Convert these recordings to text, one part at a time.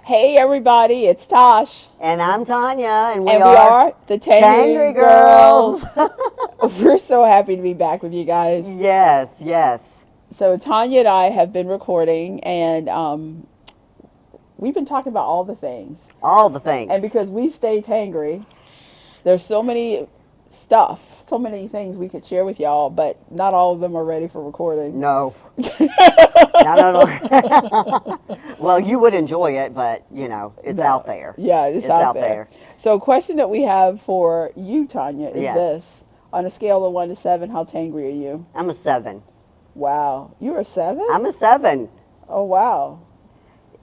Hey everybody, it's Tosh. And I'm Tanya, and we And we are are the Tangry Tangry Girls. Girls. We're so happy to be back with you guys. Yes, yes. So Tanya and I have been recording and we've been talking about all the things. All the And things. because we stay tangry, there's so many things we could share with y'all, but not all of them are ready for recording. No, not at all. Well, you would enjoy it, but it's No. out there. Yeah, it's It's out out there. there. So, a question that we have for you, Tanya, is Yes. this: on a scale of 1 to 7, how tangry are you? I'm a 7. Wow, you're a 7? I'm a 7. Oh wow,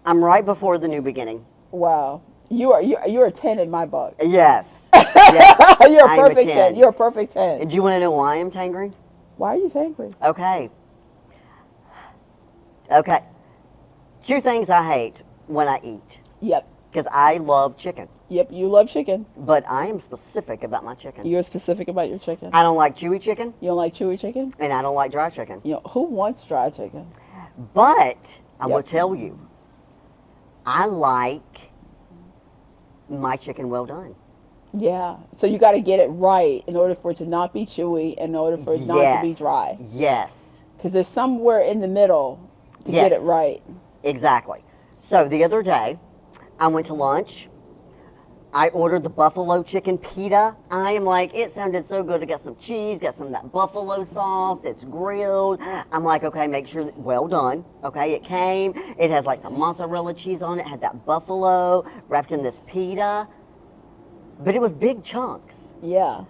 I'm right before the new beginning. wow. You're a 10 in my book. Yes. Yes. You're a I'm a perfect 10. 10. You're a perfect 10. Do you want to know why I'm tangry? Why are you tangry? Okay. Okay. 2 things I hate when I eat. Yep, Because I love chicken. yep. You love chicken. But I am specific about my chicken. You're specific about your chicken. I don't like chewy chicken, You don't like chewy chicken? and I don't like dry chicken. You know who wants dry chicken? But I will Yep. tell you, I like my chicken well done. Yeah. So you got to get it right in order for it to not be chewy, in order for it not to be dry. Yes. Because there's somewhere in the middle to get it Yes. right. Exactly. So the other day, I went to lunch. I ordered the buffalo chicken pita. I am like, it sounded so good. It got some cheese, got some of that buffalo sauce. It's grilled. I'm like, okay, make sure that, well done. Okay, it came. It has like some mozzarella cheese on it. Had that buffalo wrapped in this pita. But it was big chunks, Yeah.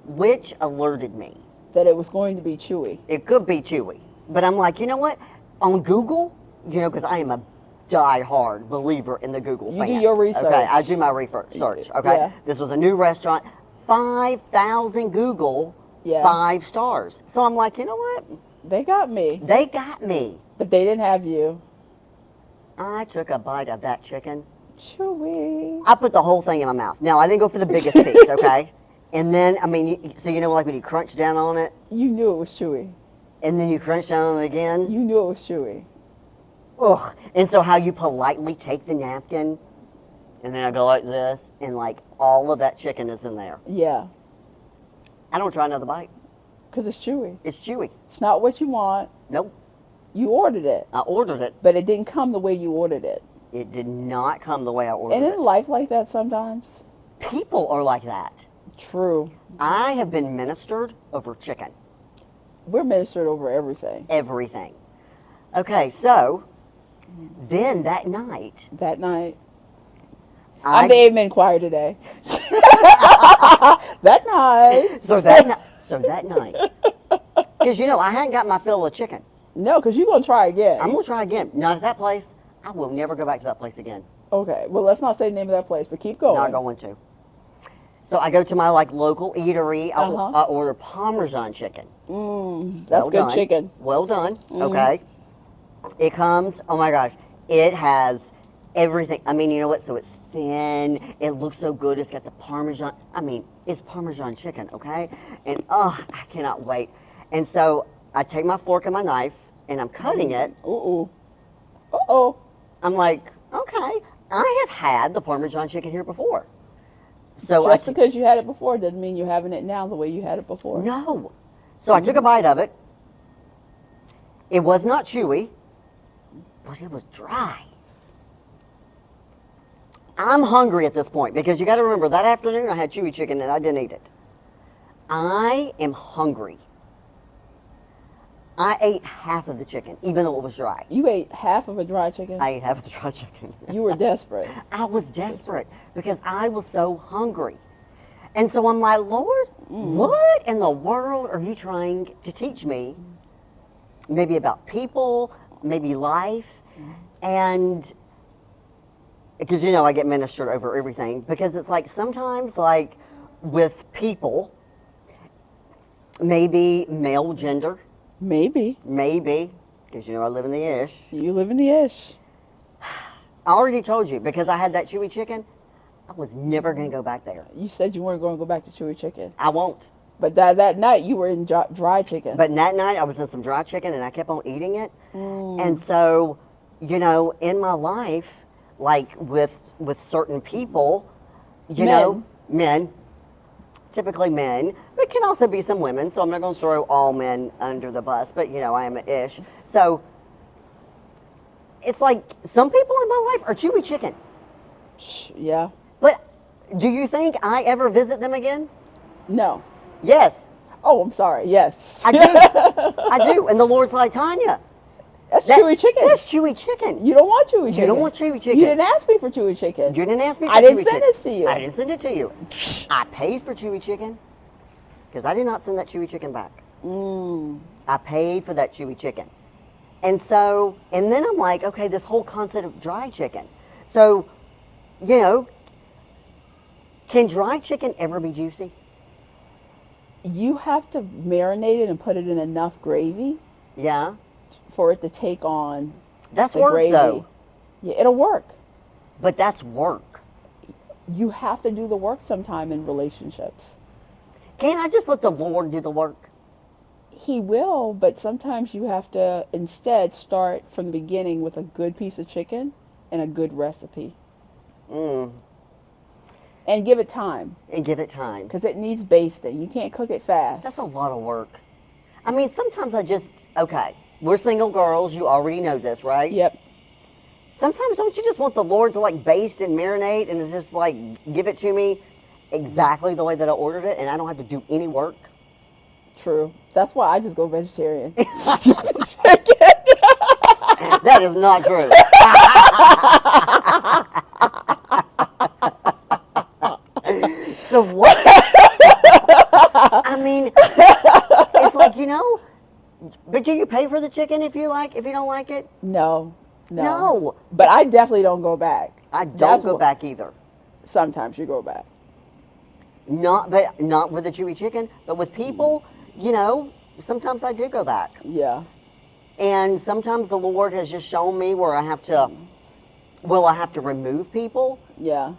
which alerted me. That it was going to be chewy. It could be chewy. But I'm like, you know what? On Google, because I am a die-hard believer in the Google You do fans. your research. Okay, I do my research. Okay, Yeah. This was a new restaurant, 5,000 Google, Yeah. 5 stars. So I'm like, you know what? They got me. They got me. But they didn't have you. I took a bite of that chicken. Chewy. I put the whole thing in my mouth. Now I didn't go for the biggest piece, okay? And then, I mean, so like when you crunch down on it, You knew it was chewy. and then you crunch down on it again. You knew it was chewy. Ugh. And so how you politely take the napkin, and then I go like this, and like all of that chicken is in there. Yeah. I don't try another bite. Because it's chewy. It's chewy. It's not what you want. Nope. You ordered it. I ordered it. But it didn't come the way you ordered it. It did not come the way I ordered And it. isn't life like that sometimes? People are like that. True. I have been ministered over chicken. We're ministered over everything. Everything. Okay, so then that night, That night. I'm the amen choir today. That night. So that night, because I hadn't got my fill of chicken. No, because you're going to try again. I'm gonna try again. Not at that place. I will never go back to that place again. Okay. Well, let's not say the name of that place, but keep going. Not going to. So I go to my local eatery. I order Parmesan chicken. That's Well good done. chicken. Well done. Okay. It comes. Oh my gosh! It has everything. I mean, you know what? So it's thin. It looks so good. It's got the Parmesan. I mean, it's Parmesan chicken. Okay. And I cannot wait. And so I take my fork and my knife and I'm cutting it. Uh-oh. Uh-oh. I'm like, okay, I have had the Parmesan chicken here before. So Just because you had it before doesn't mean you're having it now the way you had it before. No. So I took a bite of it. It was not chewy, but it was dry. I'm hungry at this point because you got to remember that afternoon I had chewy chicken and I didn't eat it. I am hungry. I ate half of the chicken, even though it was dry. You ate half of a dry chicken? I ate half of the dry chicken. You were desperate. I was desperate because I was so hungry. And so I'm like, Lord, what in the world are you trying to teach me? Maybe about people, maybe life. And because, I get ministered over everything. Because it's like sometimes, like with people, maybe male gender. Maybe. Because, I live in the ish. You live in the ish. I already told you, because I had that chewy chicken, I was never going to go back there. You said you weren't going to go back to chewy chicken. I won't. But that night you were in dry chicken. But that night I was in some dry chicken and I kept on eating it. And so, in my life, like with certain people, you Men. know, men, typically men, but can also be some women. So I'm not going to throw all men under the bus, but you know, I am a ish. So it's like some people in my life are Chewy chicken. Yeah. But do you think I ever visit them again? No. Yes, Oh, I'm sorry. Yes. I do. I do. And the Lord's like, Tanya, That's chewy chicken. that's Chewy chicken. You don't want chewy chicken. You don't want chewy chicken. You didn't ask me for chewy chicken. You didn't ask me for I didn't chewy send chicken. this to you. I didn't send it to you. I paid for chewy chicken because I did not send that chewy chicken back. I paid for that chewy chicken. And so, and then I'm like, okay, this whole concept of dry chicken. So, you know, can dry chicken ever be juicy? You have to marinate it and put it in enough gravy Yeah. for it to take on That's the work gravy. though. Yeah, it'll work. But that's work. You have to do the work sometime in relationships. Can't I just let the Lord do the work? He will, but sometimes you have to instead start from the beginning with a good piece of chicken and a good recipe. And give it time, And give it time. because it needs basting. You can't cook it fast. That's a lot of work. I mean, sometimes okay, we're single girls. You already know this, right? Yep. Sometimes don't you just want the Lord to like baste and marinate and just like give it to me exactly the way that I ordered it and I don't have to do any work? True. That's why I just go vegetarian. That is not true. So what? I mean, it's like, you know, but do you pay for the chicken if you don't like it? No. No. But I definitely don't go back. I don't That's go what- back either. Sometimes you go back. Not with the chewy chicken, but with people, you know, sometimes I do go back. Yeah. And sometimes the Lord has just shown me where I have to remove people. Yeah.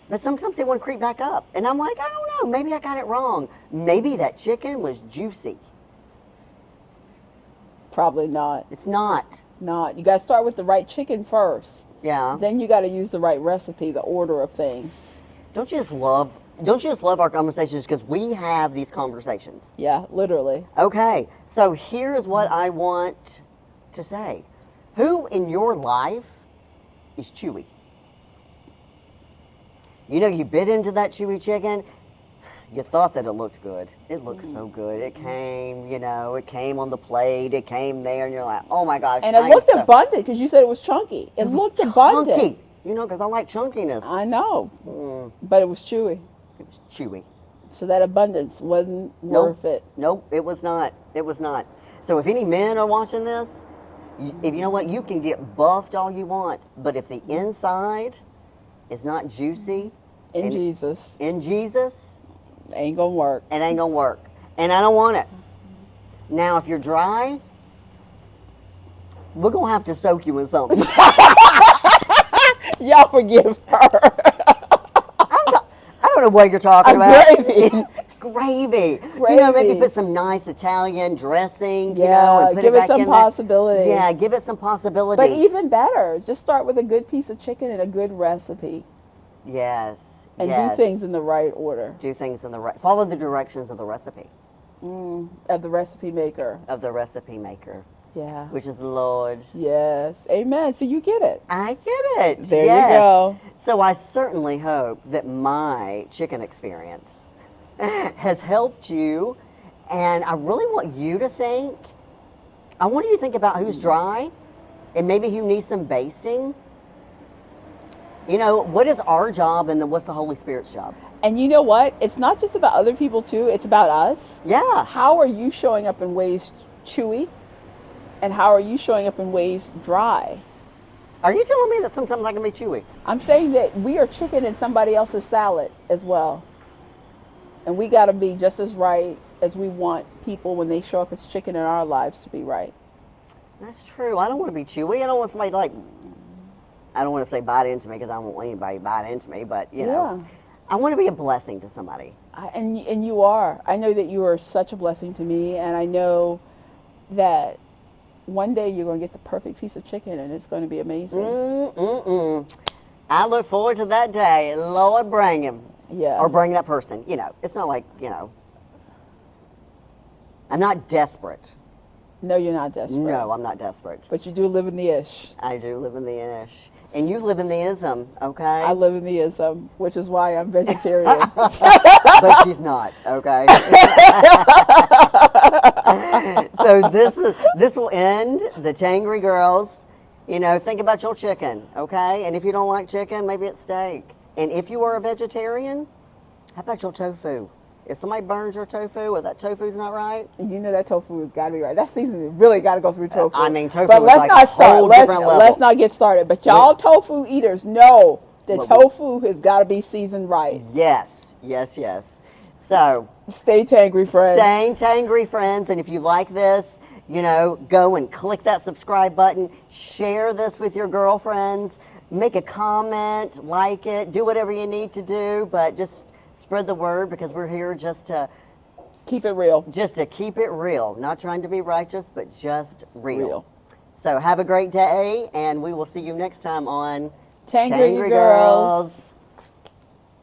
But sometimes they want to creep back up. And I'm like, I don't know, maybe I got it wrong. Maybe that chicken was juicy. Probably not. It's not. Not. You got to start with the right chicken first. Yeah. Then you got to use the right recipe, the order of things. Don't you just love our conversations because we have these conversations? Yeah, literally. Okay, so here's what I want to say. Who in your life is Chewy? You know, you bit into that Chewy chicken, you thought that it looked good. It looked so good. It came, you know, it came on the plate, it came there, and you're like, oh my gosh. And it looked abundant because you said it was chunky. It looked abundant. Chunky. You know, because I like chunkiness. I know. But it was chewy. It was chewy. So that abundance wasn't worth it. Nope, it was not. It was not. So if any men are watching this, if you know what, you can get buffed all you want, but if the inside is not juicy In Jesus. Ain't gonna work. It ain't gonna work. And I don't want it. Now, if you're dry, we're gonna have to soak you in something. Y'all forgive her. I don't know what you're talking about. Gravy. Gravy. You know, maybe Gravy. put some nice Italian dressing, you Yeah, know, and put give it it back some in possibility. there. Yeah, give it some possibility. But even better, just start with a good piece of chicken and a good recipe. Yes. And yes. do things in the right order. Do things in the right. Follow the directions of the recipe. Of the recipe maker. Of the recipe maker. Yeah. Which is the Lord. Yes. Amen. So you get it. I get it. There yes. you go. So I certainly hope that my chicken experience has helped you. And I really want you to think, I want you to think about who's dry and maybe who needs some basting. You know, what is our job and then what's the Holy Spirit's job? And you know what? It's not just about other people too. It's about us. Yeah. How are you showing up in ways chewy? And how are you showing up in ways dry? Are you telling me that sometimes I can be chewy? I'm saying that we are chicken in somebody else's salad as well. And we got to be just as right as we want people when they show up as chicken in our lives to be right. That's true. I don't want to be chewy. I don't want somebody to like, I don't want to say bite into me because I don't want anybody to bite into me, but you know, I want to be a blessing to somebody. And you are. I know that you are such a blessing to me, and I know that one day you're going to get the perfect piece of chicken and it's going to be amazing. I look forward to that day. Lord, bring him. Yeah. Or bring that person. You know, it's not like, you know, I'm not desperate. No, you're not desperate. No, I'm not desperate. But you do live in the ish. I do live in the ish. And you live in the ism, okay? I live in the ism, which is why I'm vegetarian. But she's not, okay? So this will end the Tangry Girls. You know, think about your chicken, okay? And if you don't like chicken, maybe it's steak. And if you are a vegetarian, how about your tofu? If somebody burns your tofu or that tofu's not right, You know that tofu has got to be right. That season really got to go through tofu. I mean, tofu but is let's like not a start. whole Let's, different level. let's not get started. But y'all tofu eaters know that tofu has got to be seasoned right. yes, yes, yes. So Stay tangry, friends. stay tangry, friends. And if you like this, you know, go and click that subscribe button. Share this with your girlfriends. Make a comment, like it, do whatever you need to do, but just spread the word because we're here just to Keep it real. keep it real. Not trying to be righteous, but just real. Real. So have a great day, and we will see you next time on Tangry Girls.